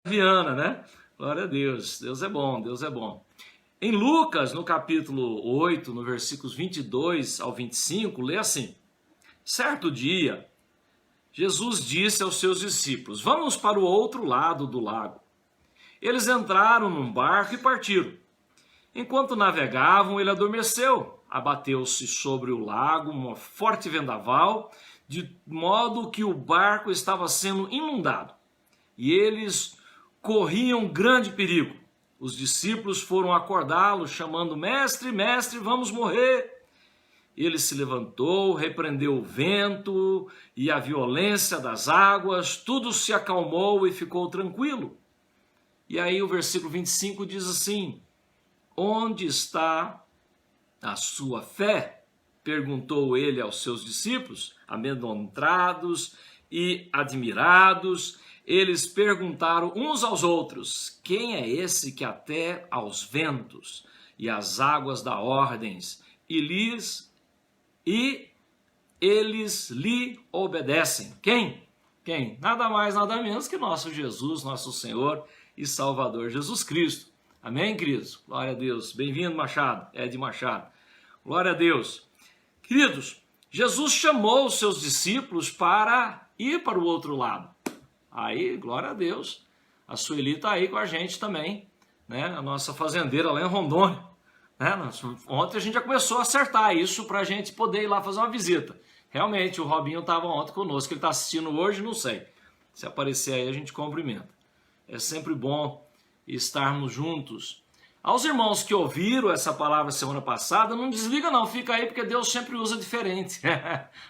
Viana, né? Glória a Deus, Deus é bom, Deus é bom. Em Lucas, no capítulo 8, no versículos 22 ao 25, lê assim: Certo dia, Jesus disse aos seus discípulos: Vamos para o outro lado do lago. Eles entraram num barco e partiram. Enquanto navegavam, ele adormeceu. Abateu-se sobre o lago uma forte vendaval, de modo que o barco estava sendo inundado. E eles corriam grande perigo. Os discípulos foram acordá-lo, chamando: Mestre, mestre, vamos morrer. Ele se levantou, repreendeu o vento e a violência das águas, tudo se acalmou e ficou tranquilo. E aí o versículo 25 diz assim: Onde está a sua fé? Perguntou ele aos seus discípulos, amedrontados e admirados. Eles perguntaram uns aos outros: Quem é esse que até aos ventos e às águas dá ordens, e eles lhe obedecem? Quem? Quem? Nada mais, nada menos que nosso Jesus, nosso Senhor e Salvador Jesus Cristo. Amém, queridos? Glória a Deus. Bem-vindo, Machado, Ed Machado. Glória a Deus. Queridos, Jesus chamou os seus discípulos para ir para o outro lado. Aí, glória a Deus, a Sueli está aí com a gente também, né? A nossa fazendeira lá em Rondônia. Né? Ontem a gente já começou a acertar isso para a gente poder ir lá fazer uma visita. Realmente, o Robinho estava ontem conosco, ele está assistindo hoje, não sei. Se aparecer aí, a gente cumprimenta. É sempre bom estarmos juntos. Aos irmãos que ouviram essa palavra semana passada, não desliga não, fica aí, porque Deus sempre usa diferente.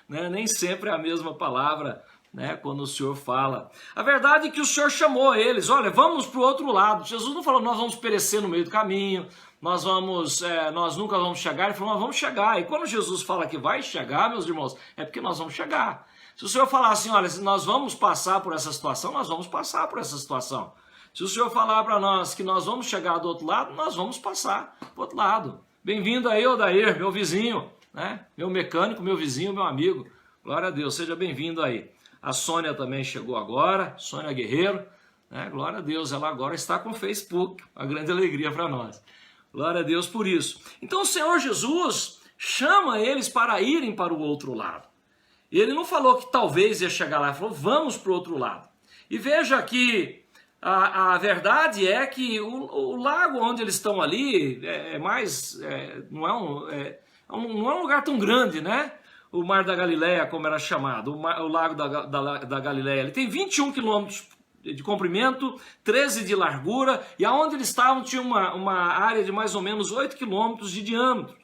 Né? Nem sempre é a mesma palavra, né, quando o Senhor fala. A verdade é que o Senhor chamou eles: olha, vamos para o outro lado. Jesus não falou: nós vamos perecer no meio do caminho, nós nunca vamos chegar. Ele falou: nós vamos chegar. E quando Jesus fala que vai chegar, meus irmãos, é porque nós vamos chegar. Se o Senhor falar assim: olha, se nós vamos passar por essa situação, nós vamos passar por essa situação. Se o Senhor falar para nós que nós vamos chegar do outro lado, nós vamos passar para o outro lado. Bem-vindo aí, Odair, meu vizinho, né? Meu mecânico, meu vizinho, meu amigo. Glória a Deus, seja bem-vindo aí. A Sônia também chegou agora, Sônia Guerreiro, né? Glória a Deus, ela agora está com o Facebook, uma grande alegria para nós. Glória a Deus por isso. Então o Senhor Jesus chama eles para irem para o outro lado. Ele não falou que talvez ia chegar lá, ele falou: vamos para o outro lado. E veja que a verdade é que o lago onde eles estão ali não é um lugar tão grande, né? O Mar da Galileia, como era chamado, o Lago da Galileia, ele tem 21 quilômetros de comprimento, 13 de largura, e aonde eles estavam tinha uma área de mais ou menos 8 quilômetros de diâmetro.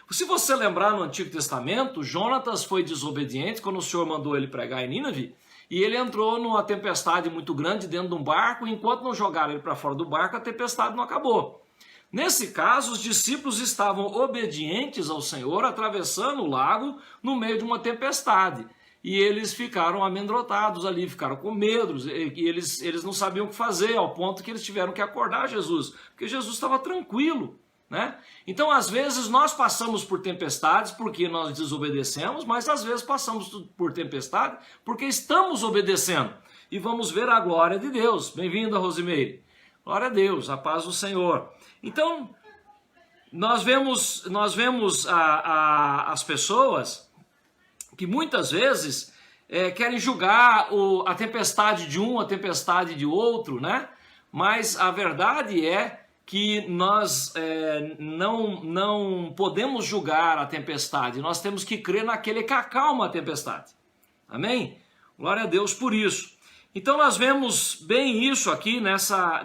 Se você lembrar, no Antigo Testamento, Jonatas foi desobediente quando o Senhor mandou ele pregar em Nínive, e ele entrou numa tempestade muito grande dentro de um barco, e enquanto não jogaram ele para fora do barco, a tempestade não acabou. Nesse caso, os discípulos estavam obedientes ao Senhor, atravessando o lago no meio de uma tempestade. E eles ficaram amedrontados ali, ficaram com medo, e eles não sabiam o que fazer, ao ponto que eles tiveram que acordar Jesus, porque Jesus estava tranquilo. Né? Então, às vezes, nós passamos por tempestades porque nós desobedecemos, mas às vezes passamos por tempestade porque estamos obedecendo. E vamos ver a glória de Deus. Bem-vinda, Rosimeire. Glória a Deus, a paz do Senhor. Então, nós vemos as pessoas que muitas vezes querem julgar a tempestade de um, a tempestade de outro, né? Mas a verdade é que nós não podemos julgar a tempestade, nós temos que crer naquele que acalma a tempestade. Amém? Glória a Deus por isso. Então nós vemos bem isso aqui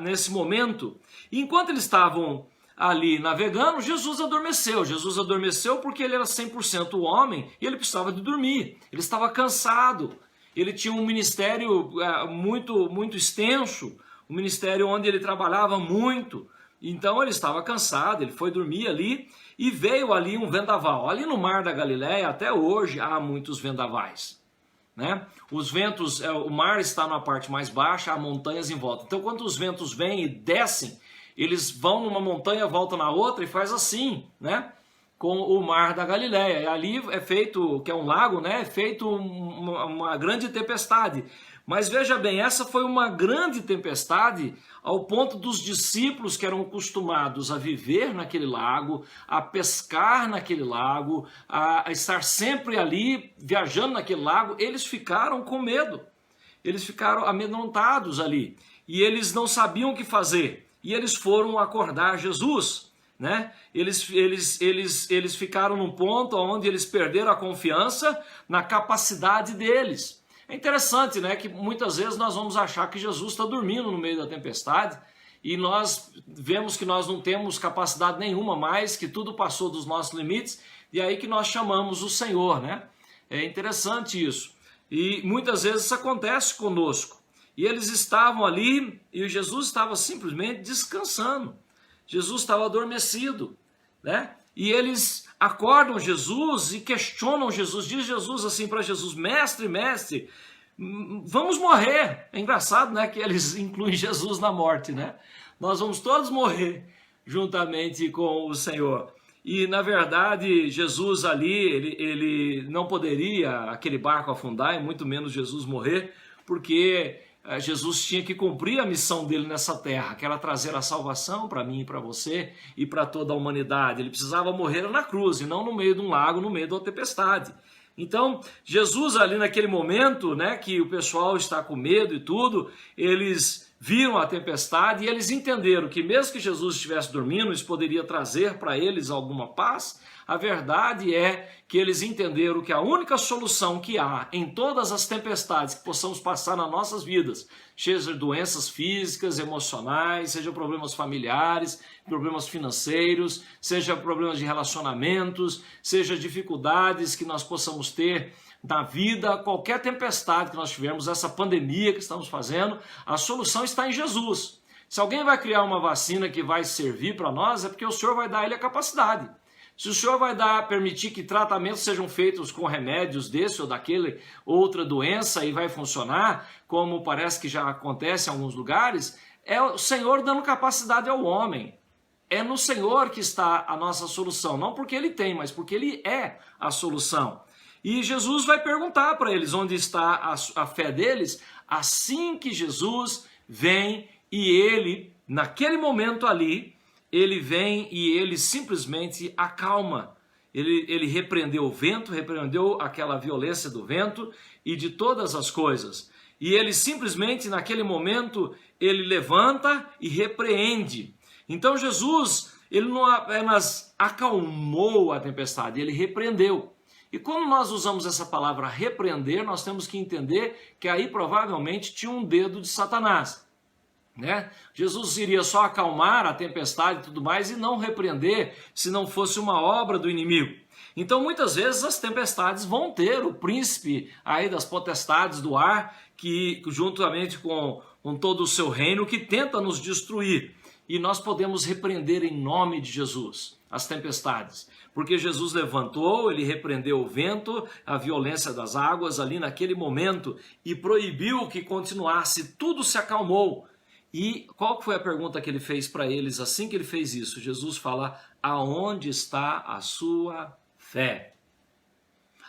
nesse momento. Enquanto eles estavam ali navegando, Jesus adormeceu. Jesus adormeceu porque ele era 100% homem e ele precisava de dormir. Ele estava cansado. Ele tinha um ministério muito extenso, um ministério onde ele trabalhava muito. Então ele estava cansado, ele foi dormir ali e veio ali um vendaval. Ali no Mar da Galileia, até hoje, há muitos vendavais. Né? Os ventos, o mar está na parte mais baixa, há montanhas em volta. Então quando os ventos vêm e descem, eles vão numa montanha, voltam na outra e faz assim, né? com o mar da Galileia. E ali é feito, que é um lago, né? É feito uma grande tempestade. Mas veja bem, essa foi uma grande tempestade ao ponto dos discípulos que eram acostumados a viver naquele lago, a pescar naquele lago, a estar sempre ali viajando naquele lago, eles ficaram com medo. Eles ficaram amedrontados ali e eles não sabiam o que fazer. E eles foram acordar Jesus, né? Eles ficaram num ponto onde eles perderam a confiança na capacidade deles. É interessante, né, que muitas vezes nós vamos achar que Jesus está dormindo no meio da tempestade e nós vemos que nós não temos capacidade nenhuma mais, que tudo passou dos nossos limites e aí que nós chamamos o Senhor, né? É interessante isso. E muitas vezes isso acontece conosco. E eles estavam ali e Jesus estava simplesmente descansando. Jesus estava adormecido, né? E eles acordam Jesus e questionam Jesus. Diz Jesus assim para Jesus: mestre, mestre, vamos morrer. É engraçado, né, que eles incluem Jesus na morte, né? Nós vamos todos morrer juntamente com o Senhor. E na verdade Jesus ali, ele não poderia aquele barco afundar e muito menos Jesus morrer, porque Jesus tinha que cumprir a missão dele nessa terra, que era trazer a salvação para mim e para você e para toda a humanidade. Ele precisava morrer na cruz e não no meio de um lago, no meio de uma tempestade. Então, Jesus ali naquele momento, né, que o pessoal está com medo e tudo, eles viram a tempestade e eles entenderam que mesmo que Jesus estivesse dormindo, isso poderia trazer para eles alguma paz. A verdade é que eles entenderam que a única solução que há em todas as tempestades que possamos passar nas nossas vidas, seja doenças físicas, emocionais, seja problemas familiares, problemas financeiros, seja problemas de relacionamentos, seja dificuldades que nós possamos ter na vida, qualquer tempestade que nós tivermos, essa pandemia que estamos fazendo, a solução está em Jesus. Se alguém vai criar uma vacina que vai servir para nós, é porque o Senhor vai dar a ele a capacidade. Se o Senhor vai permitir que tratamentos sejam feitos com remédios desse ou daquele outra doença e vai funcionar, como parece que já acontece em alguns lugares, é o Senhor dando capacidade ao homem. É no Senhor que está a nossa solução, não porque Ele tem, mas porque Ele é a solução. E Jesus vai perguntar para eles onde está a fé deles, assim que Jesus vem e ele, naquele momento ali, ele vem e ele simplesmente acalma. Ele repreendeu o vento, repreendeu aquela violência do vento e de todas as coisas. E ele simplesmente, naquele momento, ele levanta e repreende. Então Jesus, ele não apenas acalmou a tempestade, ele repreendeu. E quando nós usamos essa palavra repreender, nós temos que entender que aí provavelmente tinha um dedo de Satanás, né? Jesus iria só acalmar a tempestade e tudo mais e não repreender se não fosse uma obra do inimigo. Então muitas vezes as tempestades vão ter o príncipe aí das potestades do ar, que juntamente com todo o seu reino, que tenta nos destruir. E nós podemos repreender em nome de Jesus as tempestades, porque Jesus levantou, ele repreendeu o vento, a violência das águas ali naquele momento e proibiu que continuasse, tudo se acalmou. E qual foi a pergunta que ele fez para eles assim que ele fez isso? Jesus fala: aonde está a sua fé?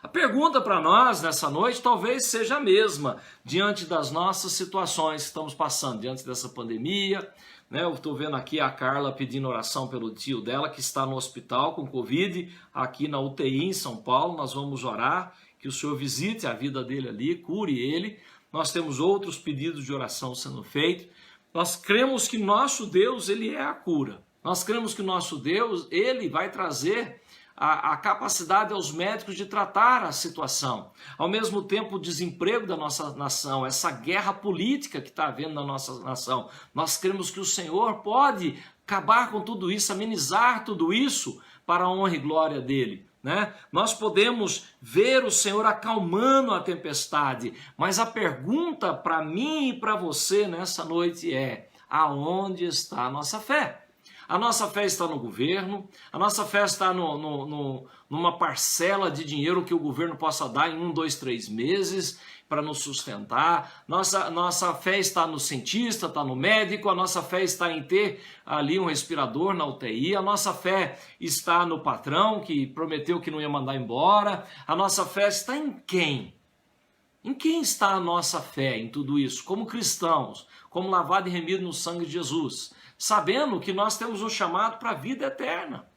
A pergunta para nós nessa noite talvez seja a mesma, diante das nossas situações que estamos passando, diante dessa pandemia, né? Eu estou vendo aqui a Carla pedindo oração pelo tio dela que está no hospital com Covid, aqui na UTI em São Paulo. Nós vamos orar, que o Senhor visite a vida dele ali, cure ele. Nós temos outros pedidos de oração sendo feitos. Nós cremos que nosso Deus, ele é a cura. Nós cremos que nosso Deus, ele vai trazer a capacidade aos médicos de tratar a situação. Ao mesmo tempo, o desemprego da nossa nação, essa guerra política que está havendo na nossa nação, nós cremos que o Senhor pode acabar com tudo isso, amenizar tudo isso para a honra e glória dele, né? Nós podemos ver o Senhor acalmando a tempestade, mas a pergunta para mim e para você nessa noite é: aonde está a nossa fé? A nossa fé está no governo, a nossa fé está numa parcela de dinheiro que o governo possa dar em 1, 2, 3 meses para nos sustentar. Nossa fé está no cientista, está no médico, a nossa fé está em ter ali um respirador na UTI, a nossa fé está no patrão que prometeu que não ia mandar embora, a nossa fé está em quem? Em quem está a nossa fé em tudo isso? Como cristãos, como lavado e remido no sangue de Jesus, sabendo que nós temos um chamado para a vida eterna,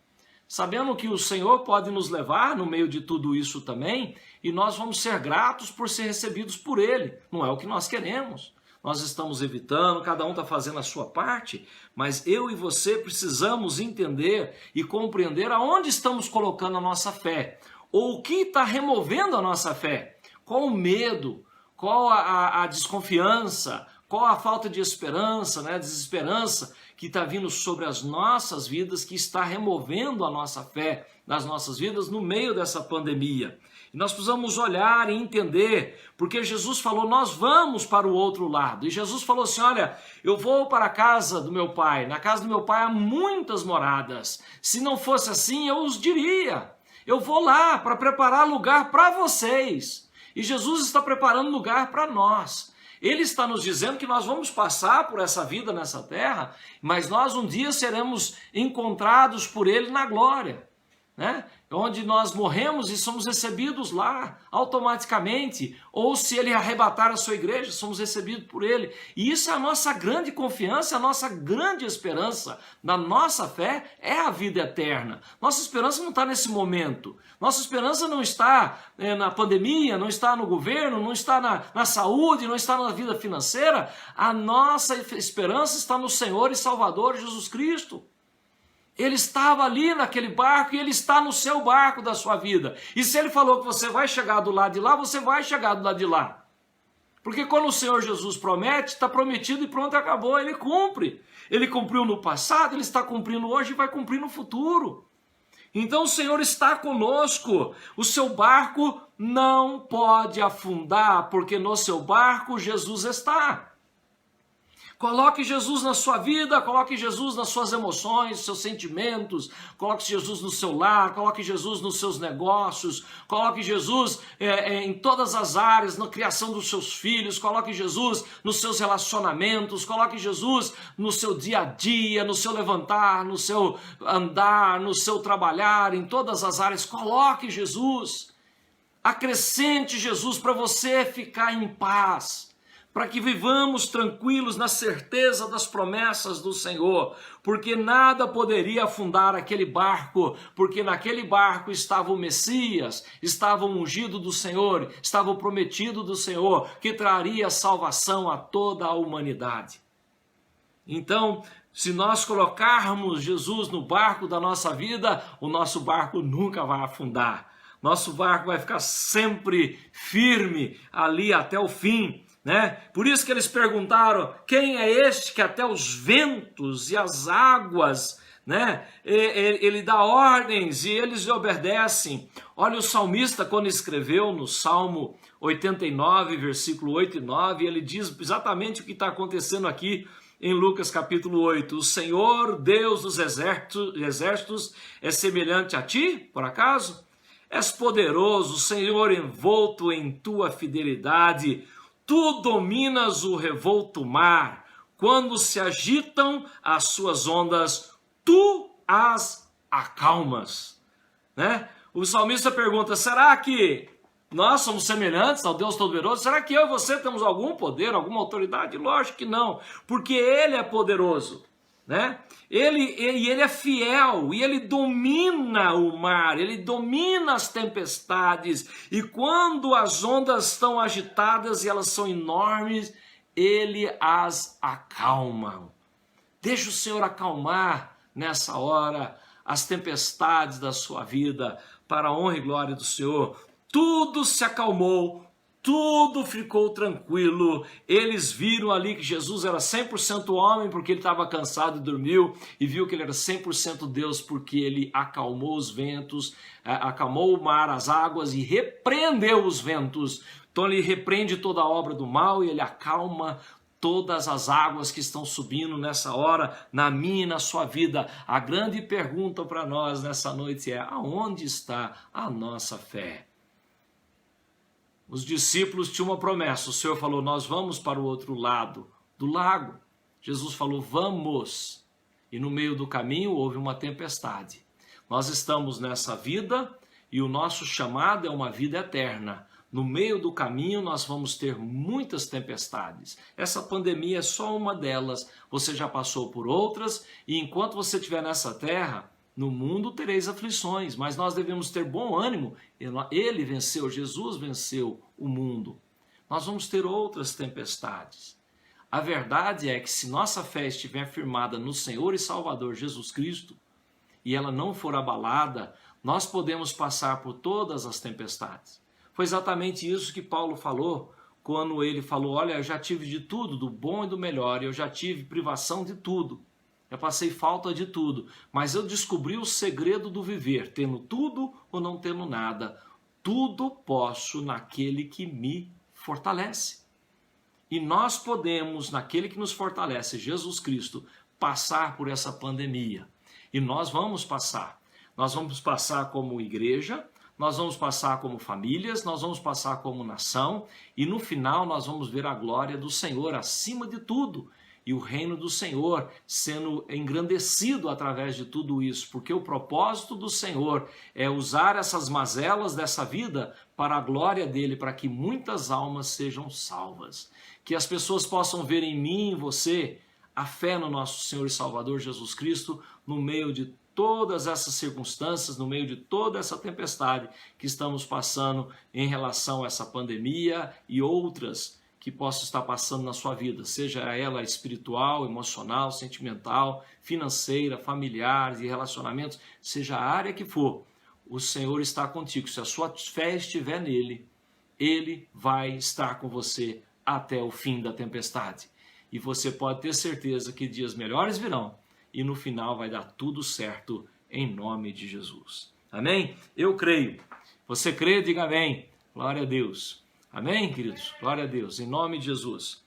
sabendo que o Senhor pode nos levar no meio de tudo isso também, e nós vamos ser gratos por ser recebidos por Ele. Não é o que nós queremos. Nós estamos evitando, cada um está fazendo a sua parte, mas eu e você precisamos entender e compreender aonde estamos colocando a nossa fé, ou o que está removendo a nossa fé. Qual o medo, qual a desconfiança, qual a falta de esperança, né, desesperança que está vindo sobre as nossas vidas, que está removendo a nossa fé das nossas vidas no meio dessa pandemia. E nós precisamos olhar e entender, porque Jesus falou, nós vamos para o outro lado. E Jesus falou assim, olha, eu vou para a casa do meu pai, na casa do meu pai há muitas moradas. Se não fosse assim, eu os diria. Eu vou lá para preparar lugar para vocês. E Jesus está preparando lugar para nós. Ele está nos dizendo que nós vamos passar por essa vida nessa terra, mas nós um dia seremos encontrados por Ele na glória, né? Onde nós morremos e somos recebidos lá automaticamente, ou se Ele arrebatar a sua igreja, somos recebidos por Ele. E isso é a nossa grande confiança, a nossa grande esperança da nossa fé é a vida eterna. Nossa esperança não está nesse momento, nossa esperança não está na pandemia, não está no governo, não está na saúde, não está na vida financeira. A nossa esperança está no Senhor e Salvador Jesus Cristo. Ele estava ali naquele barco e Ele está no seu barco da sua vida. E se Ele falou que você vai chegar do lado de lá, você vai chegar do lado de lá. Porque quando o Senhor Jesus promete, está prometido e pronto, acabou. Ele cumpre. Ele cumpriu no passado, Ele está cumprindo hoje e vai cumprir no futuro. Então o Senhor está conosco. O seu barco não pode afundar, porque no seu barco Jesus está. Coloque Jesus na sua vida, coloque Jesus nas suas emoções, seus sentimentos, coloque Jesus no seu lar, coloque Jesus nos seus negócios, coloque Jesus em todas as áreas, na criação dos seus filhos, coloque Jesus nos seus relacionamentos, coloque Jesus no seu dia a dia, no seu levantar, no seu andar, no seu trabalhar, em todas as áreas, coloque Jesus, acrescente Jesus para você ficar em paz, para que vivamos tranquilos na certeza das promessas do Senhor, porque nada poderia afundar aquele barco, porque naquele barco estava o Messias, estava o ungido do Senhor, estava o prometido do Senhor, que traria salvação a toda a humanidade. Então, se nós colocarmos Jesus no barco da nossa vida, o nosso barco nunca vai afundar. Nosso barco vai ficar sempre firme ali até o fim. Né? Por isso que eles perguntaram, quem é este que até os ventos e as águas, né? Ele dá ordens e eles lhe obedecem. Olha o salmista quando escreveu no Salmo 89, versículo 8 e 9, ele diz exatamente o que está acontecendo aqui em Lucas capítulo 8. O Senhor, Deus dos exércitos, é semelhante a ti, por acaso? És poderoso, Senhor, envolto em tua fidelidade. Tu dominas o revolto mar, quando se agitam as suas ondas, tu as acalmas. Né? O salmista pergunta, será que nós somos semelhantes ao Deus Todo-Poderoso? Será que eu e você temos algum poder, alguma autoridade? Lógico que não, porque Ele é poderoso. Né? Ele é fiel e Ele domina o mar, Ele domina as tempestades, e quando as ondas estão agitadas e elas são enormes, Ele as acalma. Deixa o Senhor acalmar nessa hora as tempestades da sua vida, para a honra e glória do Senhor. Tudo se acalmou, tudo ficou tranquilo. Eles viram ali que Jesus era 100% homem porque ele estava cansado e dormiu, e viu que ele era 100% Deus porque ele acalmou os ventos, acalmou o mar, as águas, e repreendeu os ventos. Então ele repreende toda a obra do mal e ele acalma todas as águas que estão subindo nessa hora, na minha e na sua vida. A grande pergunta para nós nessa noite é: aonde está a nossa fé? Os discípulos tinham uma promessa, o Senhor falou: nós vamos para o outro lado do lago. Jesus falou: vamos. E no meio do caminho houve uma tempestade. Nós estamos nessa vida e o nosso chamado é uma vida eterna. No meio do caminho nós vamos ter muitas tempestades. Essa pandemia é só uma delas. Você já passou por outras e enquanto você estiver nessa terra, no mundo tereis aflições, mas nós devemos ter bom ânimo. Ele venceu, Jesus venceu o mundo. Nós vamos ter outras tempestades. A verdade é que se nossa fé estiver firmada no Senhor e Salvador Jesus Cristo, e ela não for abalada, nós podemos passar por todas as tempestades. Foi exatamente isso que Paulo falou, quando ele falou: olha, eu já tive de tudo, do bom e do melhor, eu já tive privação de tudo. Eu passei falta de tudo, mas eu descobri o segredo do viver, tendo tudo ou não tendo nada. Tudo posso naquele que me fortalece. E nós podemos, naquele que nos fortalece, Jesus Cristo, passar por essa pandemia. E nós vamos passar. Nós vamos passar como igreja, nós vamos passar como famílias, nós vamos passar como nação, e no final nós vamos ver a glória do Senhor acima de tudo. E o reino do Senhor sendo engrandecido através de tudo isso, porque o propósito do Senhor é usar essas mazelas dessa vida para a glória dele, para que muitas almas sejam salvas. Que as pessoas possam ver em mim e em você a fé no nosso Senhor e Salvador Jesus Cristo, no meio de todas essas circunstâncias, no meio de toda essa tempestade que estamos passando em relação a essa pandemia e outras que possa estar passando na sua vida, seja ela espiritual, emocional, sentimental, financeira, familiar, de relacionamentos, seja a área que for, o Senhor está contigo. Se a sua fé estiver nele, ele vai estar com você até o fim da tempestade. E você pode ter certeza que dias melhores virão e no final vai dar tudo certo em nome de Jesus. Amém? Eu creio. Você crê? Diga amém. Glória a Deus. Amém, queridos? Glória a Deus. Em nome de Jesus.